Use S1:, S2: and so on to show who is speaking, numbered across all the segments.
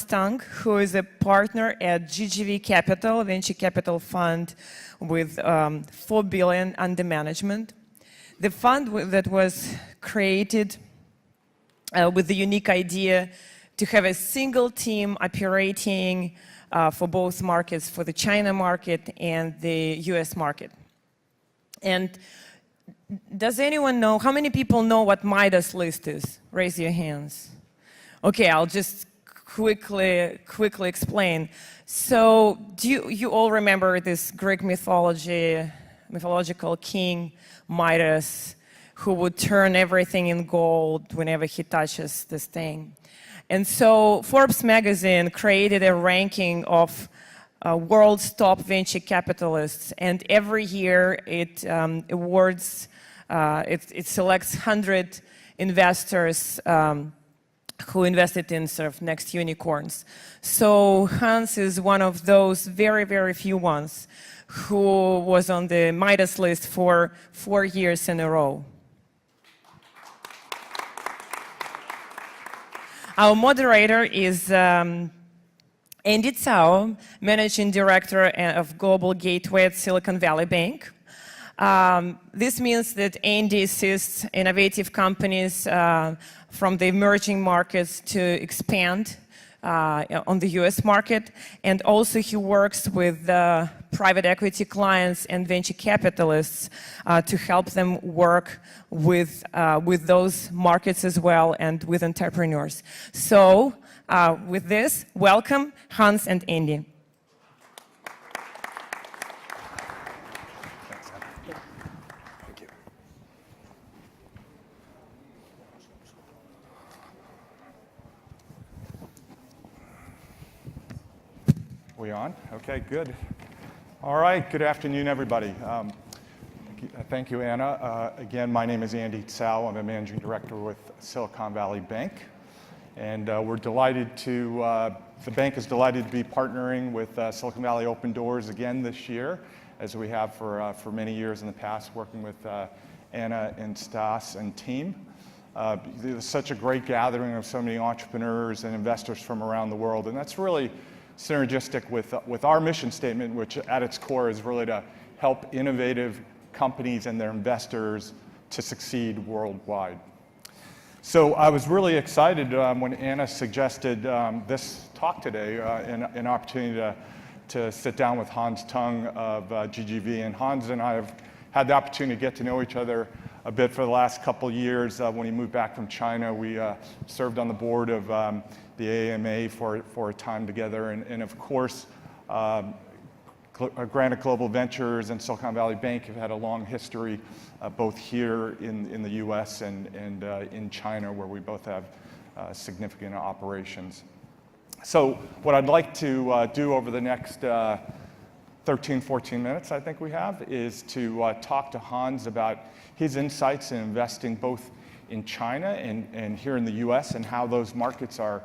S1: Tung, who is a partner at GGV Capital, a venture capital fund with $4 billion under management. The fund that was created with the unique idea to have a single team operating for both markets, for the China market and the US market. And does anyone know, how many people know what Midas list is? Raise your hands. Okay, I'll just quickly explain. So do you all remember this Greek mythological king Midas, who would turn everything in gold whenever he touches this thing? And so Forbes magazine created a ranking of world's top venture capitalists, and every year it awards, it selects 100 investors who invested in sort of next unicorns. So Hans is one of those very, very few ones who was on the Midas list for 4 years in a row. Our moderator is Andy Tsao, Managing Director of Global Gateway at Silicon Valley Bank. This means that Andy assists innovative companies from the emerging markets to expand on the US market, and also he works with private equity clients and venture capitalists to help them work with those markets as well and with entrepreneurs. So with this, welcome Hans and Andy.
S2: We on? Okay, good. All right, good afternoon, everybody. Thank you, Anna. Again, my name is Andy Tsao. I'm a managing director with Silicon Valley Bank. And we're delighted to, the bank is delighted to be partnering with Silicon Valley Open Doors again this year, as we have for many years in the past, working with Anna and Stas and team. There's such a great gathering of so many entrepreneurs and investors from around the world, and that's really synergistic with our mission statement, which at its core is really to help innovative companies and their investors to succeed worldwide. So I was really excited when Anna suggested this talk today, an opportunity to sit down with Tung of GGV. And Hans and I have had the opportunity to get to know each other a bit for the last couple of years. When he moved back from China, we served on the board of the AMA for a time together, and of course, Granite Global Ventures and Silicon Valley Bank have had a long history, both here in the US and in China, where we both have significant operations. So what I'd like to do over the next 13, 14 minutes, I think we have, is to talk to Hans about his insights in investing both in China and here in the US, and how those markets are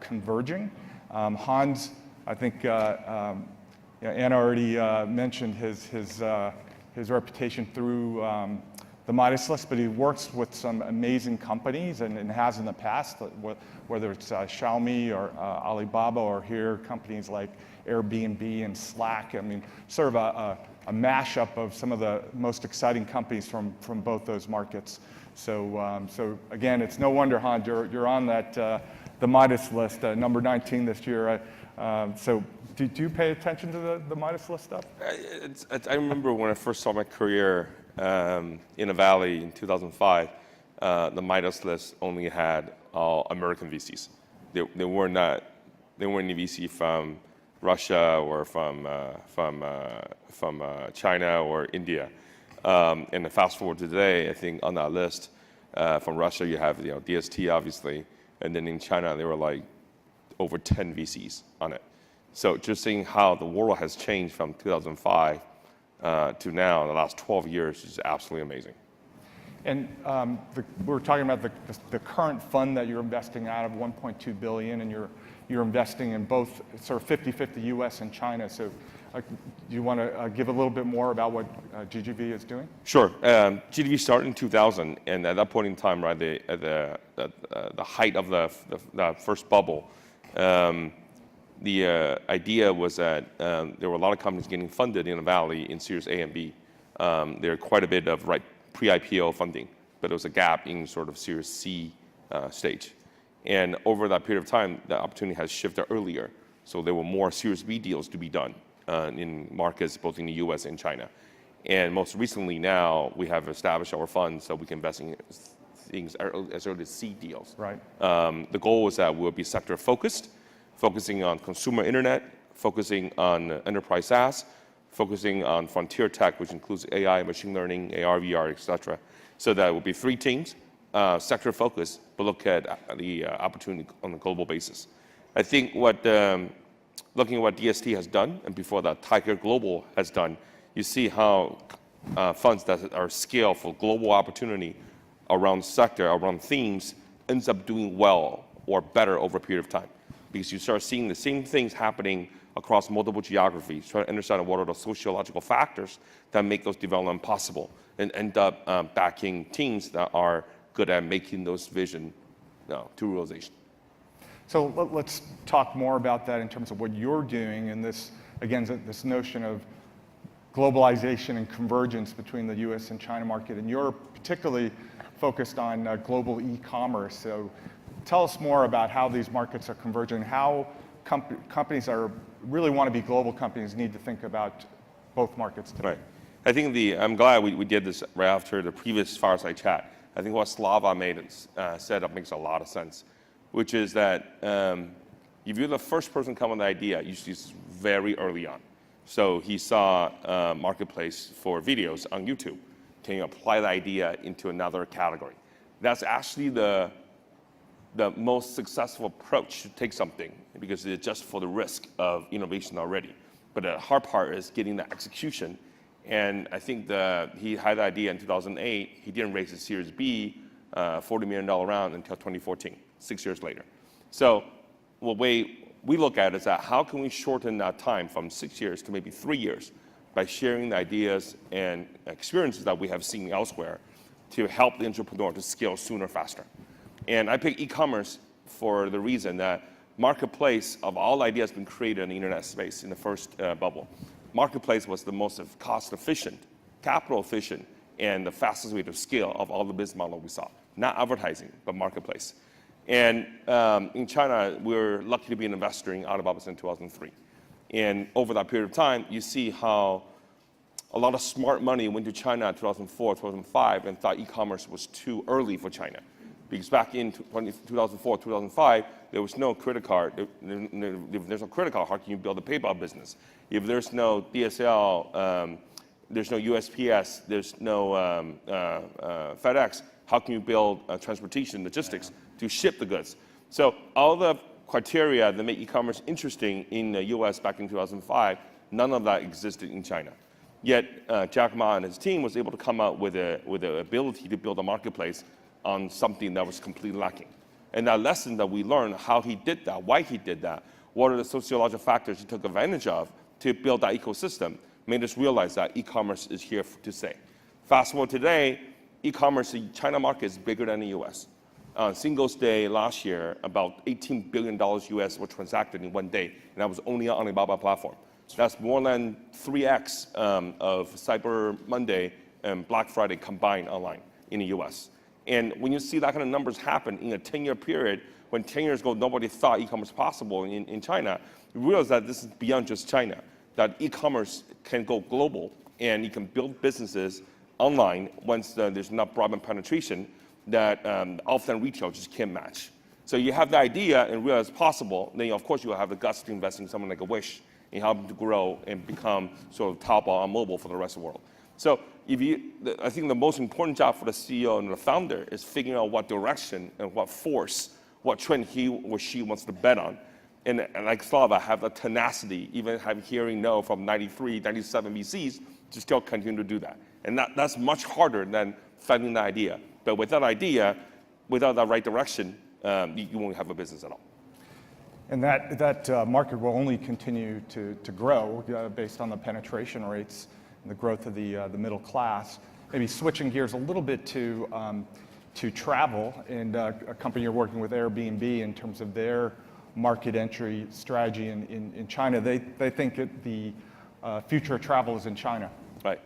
S2: converging. Hans, I think Anna already mentioned his reputation through the Midas list, but he works with some amazing companies and has in the past, whether it's Xiaomi or Alibaba, or here companies like Airbnb and Slack. I mean, sort of a mashup of some of the most exciting companies from both those markets. So again, it's no wonder, Hans, you're on that the Midas list, number 19 this year. So do you pay attention to the Midas list stuff?
S3: I remember when I first saw my career in the Valley in 2005, the Midas list only had all American VCs. They weren't any VC from Russia or from China or India. And then fast forward to today, I think on that list from Russia you have DST obviously, and then in China there were like over 10 VCs on it. So just seeing how the world has changed from 2005 to now in the last 12 years is absolutely amazing.
S2: And we're talking about the current fund that you're investing out of, 1.2 billion, and you're investing in both sort of 50-50 US and China. So Do you want to give a little bit more about what GGV is doing?
S3: Sure. GDV started in 2000, and at that point in time, right, at the height of the first bubble, the idea was that there were a lot of companies getting funded in the Valley in Series A and B. There were quite a bit of pre-IPO funding, but there was a gap in sort of Series C stage. And over that period of time, the opportunity has shifted earlier. So there were more Series B deals to be done in markets both in the US and China. And most recently now, we have established our funds so we can invest in things as early as seed deals.
S2: Right.
S3: The goal is that we'll be sector focused, focusing on consumer internet, focusing on enterprise SaaS, focusing on frontier tech, which includes AI, machine learning, AR, VR, et cetera. So that will be 3 teams, sector focused, but look at the opportunity on a global basis. I think looking at what DST has done, and before that, Tiger Global has done, you see how funds that are scaled for global opportunity around sector, around themes, ends up doing well or better over a period of time. Because you start seeing the same things happening across multiple geographies, trying to understand what are the sociological factors that make those development possible, and end up backing teams that are good at making those vision to realization.
S2: So let's talk more about that in terms of what you're doing and this, again, this notion of globalization and convergence between the US and China market. And you're particularly focused on global e-commerce. So tell us more about how these markets are converging, how companies that really want to be global companies need to think about both markets today.
S3: Right. I think I'm glad we did this right after the previous Fireside chat. I think what Slava said up makes a lot of sense, which is that if you're the first person to come with an idea, usually it's very early on. So he saw a marketplace for videos on YouTube. Can you apply the idea into another category? That's actually the most successful approach to take something, because it's just for the risk of innovation already. But the hard part is getting the execution. And I think he had the idea in 2008. He didn't raise his Series B, $40 million round until 2014, 6 years later. So the way we look at it is that how can we shorten that time from 6 years to maybe 3 years by sharing the ideas and experiences that we have seen elsewhere to help the entrepreneur to scale sooner, faster. And I pick e-commerce for the reason that marketplace of all ideas been created in the internet space in the first bubble. Marketplace was the most cost efficient, capital efficient, and the fastest way to scale of all the business model we saw. Not advertising, but marketplace. And in China, we're lucky to be an investor in Alibaba since 2003. And over that period of time, you see how a lot of smart money went to China in 2004, 2005, and thought e-commerce was too early for China. Because back in 2004, 2005, there was no credit card. If there's no credit card, how can you build a PayPal business? If there's no DSL, there's no USPS, there's no FedEx, how can you build transportation logistics to ship the goods? So all the criteria that make e-commerce interesting in the US back in 2005, none of that existed in China. Yet Jack Ma and his team was able to come out with the ability to build a marketplace on something that was completely lacking. And that lesson that we learned, how he did that, why he did that, what are the sociological factors he took advantage of to build that ecosystem, made us realize that e-commerce is here to stay. Fast forward today, e-commerce in China market is bigger than the US. On Singles Day last year, about $18 billion US were transacted in one day, and that was only on Alibaba platform. That's more than 3x of Cyber Monday and Black Friday combined online in the US. And when you see that kind of numbers happen in a 10-year period, when 10 years ago nobody thought e-commerce possible in China, you realize that this is beyond just China, that e-commerce can go global and you can build businesses online once there's enough broadband penetration that offline retail just can't match. So you have the idea and realize it's possible, then of course you have the guts to invest in someone like a Wish and help them to grow and become sort of Taobao on mobile for the rest of the world. So I think the most important job for the CEO and the founder is figuring out what direction and what force, what trend he or she wants to bet on. And like Slava, have the tenacity, even hearing no from 93, 97 VCs, to still continue to do that. And that's much harder than finding the idea. But with that idea, without that right direction, you won't have a business at all.
S2: And that market will only continue to grow based on the penetration rates and the growth of the middle class. Maybe switching gears a little bit to travel, and a company you're working with, Airbnb, in terms of their market entry strategy in China. They think that the future of travel is in China.
S3: Right.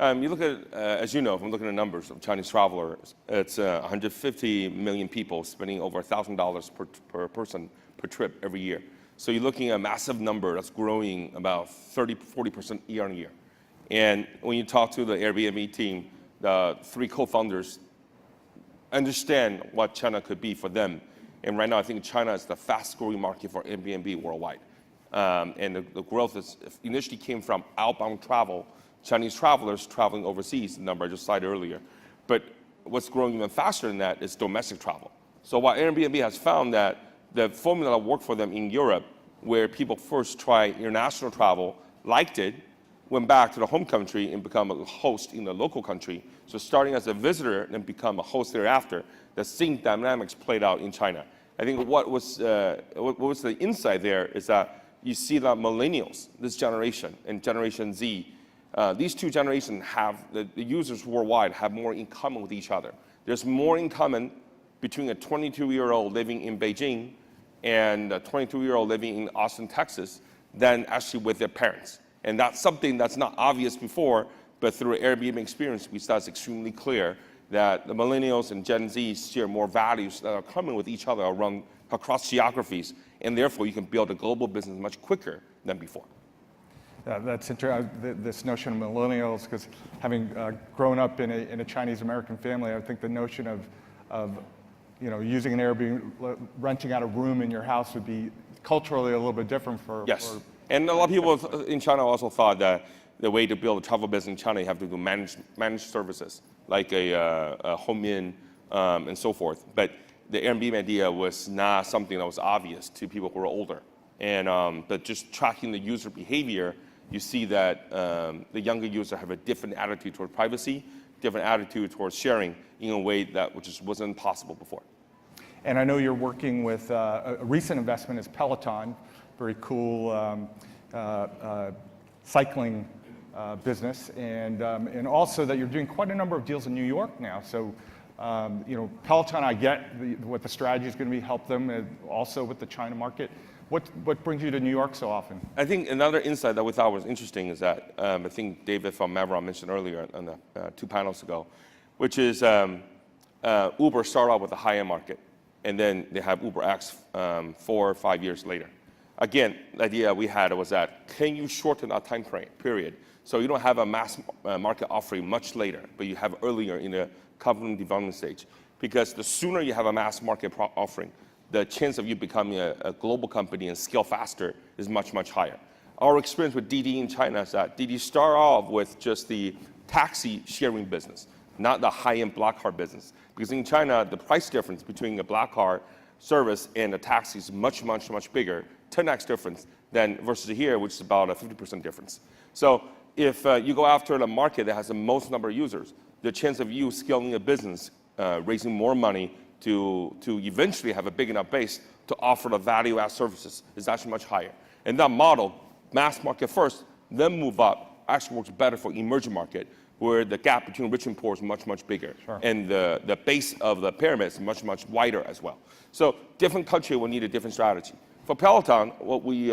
S3: You look at, as you know, from looking at numbers of Chinese travelers, it's 150 million people spending over $1,000 per person per trip every year. So you're looking at a massive number that's growing about 40% year on year. And when you talk to the Airbnb team, the 3 co-founders understand what China could be for them. And right now, I think China is the fastest growing market for Airbnb worldwide. And the growth initially came from outbound travel, Chinese travelers traveling overseas, the number I just cited earlier. But what's growing even faster than that is domestic travel. So while Airbnb has found that the formula worked for them in Europe, where people first try international travel, liked it, went back to the home country and become a host in the local country. So starting as a visitor and then become a host thereafter, the same dynamics played out in China. I think what was the insight there is that you see that millennials, this generation, and Generation Z, these 2 generations have, the users worldwide have more in common with each other. There's more in common between a 22-year-old living in Beijing and a 22-year-old living in Austin, Texas, than actually with their parents. And that's something that's not obvious before, but through Airbnb experience, we saw it's extremely clear that the millennials and Gen Z share more values that are common with each other across geographies, and therefore you can build a global business much quicker than before.
S2: That's interesting, this notion of millennials, because having grown up in a Chinese American family, I think the notion of using an Airbnb, renting out a room in your house would be culturally a little bit different for.
S3: Yes, and a lot of people in China also thought that the way to build a travel business in China, you have to do managed services, like a home inn and so forth. But the Airbnb idea was not something that was obvious to people who were older. And but just tracking the user behavior, you see that the younger user have a different attitude toward privacy, different attitude towards sharing in a way that which wasn't possible before.
S2: And I know you're working with a recent investment is Peloton, very cool cycling business, and also that you're doing quite a number of deals in New York now. So, Peloton, I get what the strategy is going to be, help them also with the China market. What brings you to New York so often?
S3: I think another insight that we thought was interesting is that I think David from Maverick mentioned earlier on the 2 panels ago, which is Uber started out with a high-end market, and then they have UberX 4 or 5 years later. Again, the idea we had was that can you shorten that time period so you don't have a mass market offering much later, but you have earlier in the company development stage? Because the sooner you have a mass market offering, the chance of you becoming a global company and scale faster is much, much higher. Our experience with Didi in China is that Didi started off with just the taxi sharing business, not the high-end black car business. Because in China, the price difference between a black car service and a taxi is much, much, much bigger, 10x difference than versus here, which is about a 50% difference. So if you go after the market that has the most number of users, the chance of you scaling a business, raising more money to eventually have a big enough base to offer the value-add services is actually much higher. And that model, mass market first, then move up, actually works better for emerging market, where the gap between rich and poor is much, much bigger. Sure. And the base of the pyramid is much, much wider as well. So different country will need a different strategy. For Peloton, what we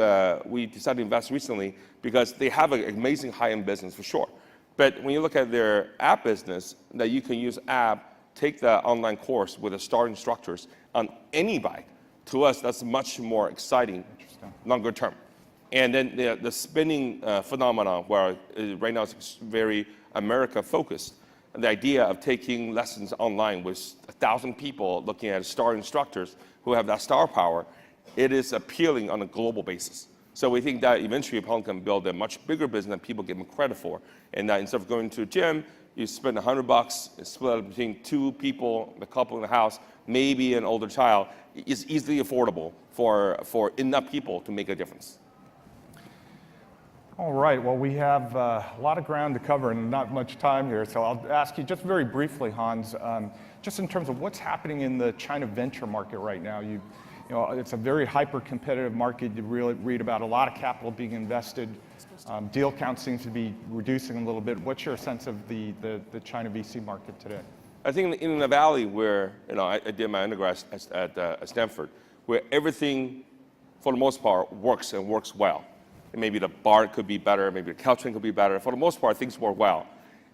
S3: decided to invest recently, because they have an amazing high-end business for sure. But when you look at their app business, that you can use app, take the online course with the star instructors on any bike, to us, that's much more exciting, longer term. And then the spinning phenomenon, where right now it's very America-focused, the idea of taking lessons online with 1,000 people looking at star instructors who have that star power, it is appealing on a global basis. So we think that eventually Peloton can build a much bigger business than people give them credit for. And that instead of going to a gym, you spend $100, split it between 2 people, a couple in the house, maybe an older child, is easily affordable for enough people to make a difference.
S2: All right, well, we have a lot of ground to cover and not much time here, so I'll ask you just very briefly, Hans, just in terms of what's happening in the China venture market right now. it's a very hyper-competitive market. You really read about a lot of capital being invested. Deal count seems to be reducing a little bit. What's your sense of the China VC market today?
S3: I think in the Valley where I did my undergrad at Stanford, where everything, for the most part, works and works well. And maybe the bar could be better, maybe the Caltrain could be better. For the most part, things work well.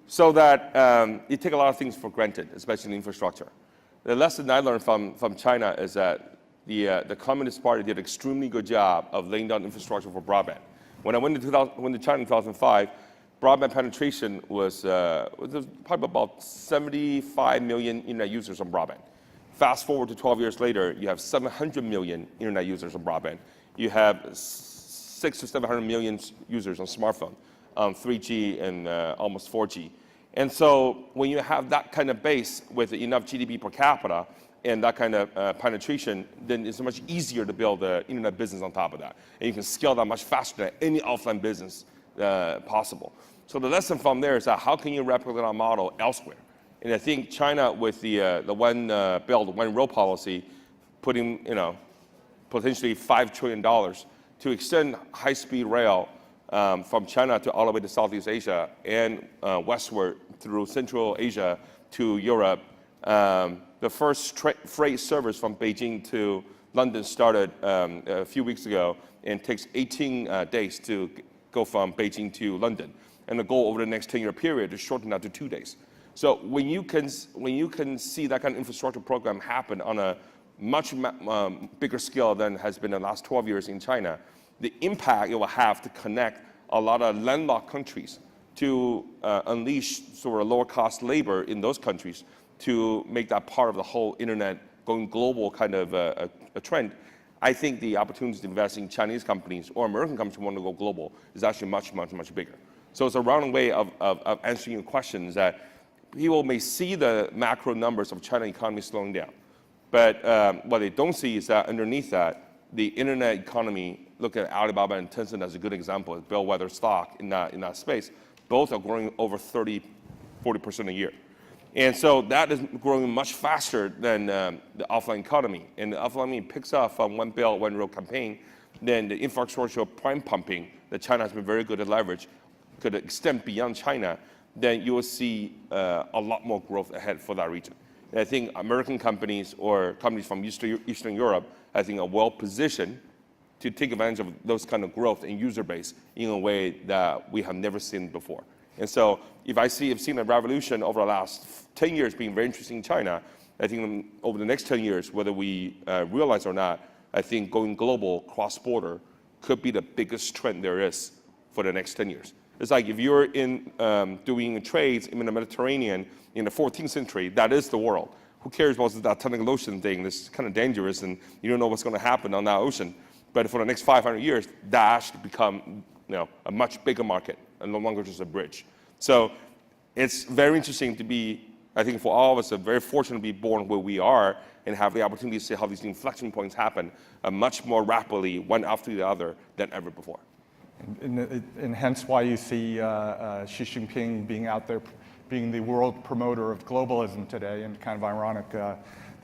S3: So that you take a lot of things for granted, especially in infrastructure. The lesson I learned from China is that the Communist Party did an extremely good job of laying down infrastructure for broadband. When I went to China in 2005, broadband penetration was probably about 75 million internet users on broadband. Fast forward to 12 years later, you have 700 million internet users on broadband. You have 600 to 700 million users on smartphone, 3G and almost 4G. And so when you have that kind of base with enough GDP per capita and that kind of penetration, then it's much easier to build an internet business on top of that. And you can scale that much faster than any offline business possible. So the lesson from there is that how can you replicate our model elsewhere? And I think China with the One Belt, One Road policy, putting potentially $5 trillion to extend high-speed rail from China to all the way to Southeast Asia and westward through Central Asia to Europe. The first freight service from Beijing to London started a few weeks ago and takes 18 days to go from Beijing to London. And the goal over the next 10-year period is shorten that to 2 days. So when you can see that kind of infrastructure program happen on a much bigger scale than has been in the last 12 years in China, the impact it will have to connect a lot of landlocked countries to unleash sort of lower cost labor in those countries to make that part of the whole internet going global kind of a trend. I think the opportunities to invest in Chinese companies or American companies who want to go global is actually much, much, much bigger. So it's a round way of answering your questions that people may see the macro numbers of China economy slowing down. But what they don't see is that underneath that, the internet economy, look at Alibaba and Tencent as a good example, as bellwether stock in that space. Both are growing over 30, 40% a year. And so that is growing much faster than the offline economy. And the offline economy picks up from One Belt, One Road campaign, then the infrastructure prime pumping that China has been very good at leverage could extend beyond China, then you will see a lot more growth ahead for that region. And I think American companies or companies from Eastern Europe, I think, are well positioned to take advantage of those kind of growth and user base in a way that we have never seen before. And so if I've seen a revolution over the last 10 years being very interesting in China, I think over the next 10 years, whether we realize or not, I think going global, cross-border, could be the biggest trend there is for the next 10 years. It's like if you're doing trades in the Mediterranean in the 14th century, that is the world. Who cares about that Atlantic Ocean thing? It's kind of dangerous and you don't know what's going to happen on that ocean. But for the next 500 years, that should become a much bigger market and no longer just a bridge. So it's very interesting to be, I think for all of us, very fortunate to be born where we are and have the opportunity to see how these inflection points happen much more rapidly, one after the other, than ever before.
S2: And hence why you see Xi Jinping being out there, being the world promoter of globalism today, and kind of ironic, the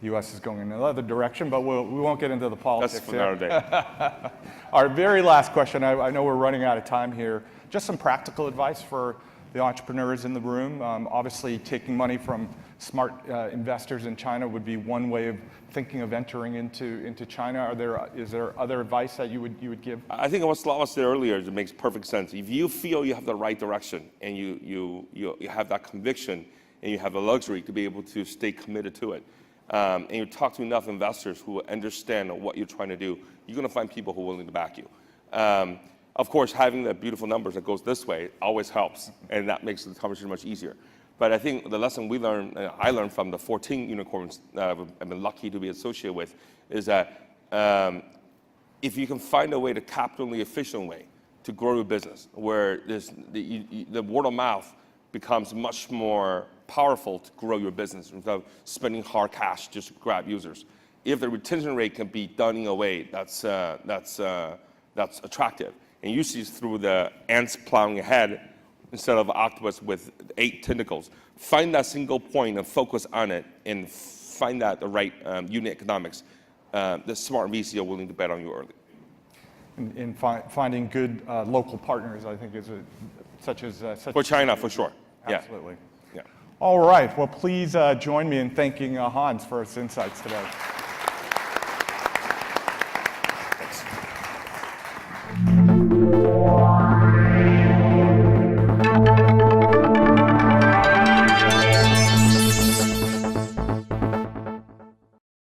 S2: U.S. is going in another direction, but we won't get into the politics.
S3: That's for another day.
S2: Our very last question, I know we're running out of time here, just some practical advice for the entrepreneurs in the room. Obviously, taking money from smart investors in China would be one way of thinking of entering into China. Is there other advice that you would give?
S3: I think what Slava said earlier, it makes perfect sense. If you feel you have the right direction and you have that conviction and you have the luxury to be able to stay committed to it, and you talk to enough investors who understand what you're trying to do, you're going to find people who are willing to back you. Of course, having the beautiful numbers that goes this way always helps, and that makes the conversation much easier. But I think the lesson I learned from the 14 unicorns that I've been lucky to be associated with, is that if you can find a way to capitally efficient way to grow your business, where the word of mouth becomes much more powerful to grow your business without spending hard cash just to grab users. If the retention rate can be done in a way that's attractive, and usually it's through the ants plowing ahead instead of octopus with 8 tentacles. Find that single point and focus on it, and find that the right unit economics. the smart VC are willing to bet on you early.
S2: In finding good local partners, I think is such as
S3: For China, for sure.
S2: Absolutely.
S3: Yeah.
S2: All right. Well, please join me in thanking Hans for his insights today.
S3: Thanks.